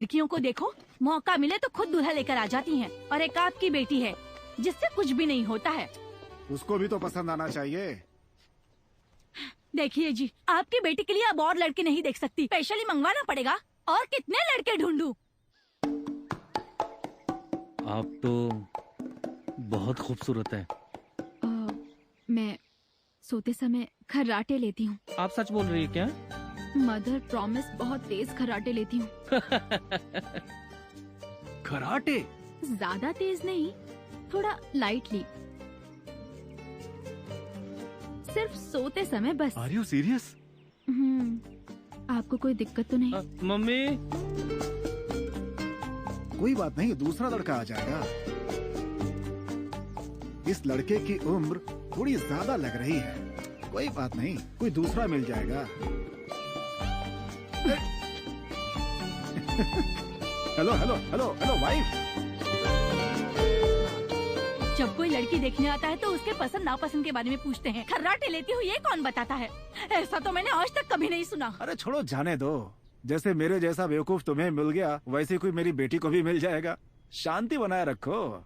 लड़कियों को देखो, मौका मिले तो खुद दूल्हा लेकर आ जाती हैं। और एक आपकी बेटी है जिससे कुछ भी नहीं होता है। उसको भी तो पसंद आना चाहिए। देखिए जी, आपकी बेटी के लिए अब और लड़के नहीं देख सकती, स्पेशली मंगवाना पड़ेगा। और कितने लड़के ढूंढूं? आप तो बहुत खूबसूरत है। मैं सोते समय खर्राटे लेती हूँ। आप सच बोल रही है क्या? मदर प्रॉमिस बहुत तेज खर्राटे लेती हूँ। खराटे? ज्यादा तेज नहीं, थोड़ा लाइटली, सिर्फ सोते समय बस। Are you serious? आपको कोई दिक्कत तो नहीं? मम्मी। कोई बात नहीं, दूसरा लड़का आ जाएगा। इस लड़के की उम्र थोड़ी ज्यादा लग रही है। कोई बात नहीं, कोई दूसरा मिल जाएगा। Hello hello hello hello wife. जब कोई लड़की देखने आता है तो उसके पसंद नापसंद के बारे में पूछते हैं। खर्राटे लेती हूँ ये कौन बताता है? ऐसा तो मैंने आज तक कभी नहीं सुना। अरे छोड़ो, जाने दो। जैसे मेरे जैसा बेवकूफ तुम्हें मिल गया, वैसे कोई मेरी बेटी को भी मिल जाएगा। शांति बनाए रखो।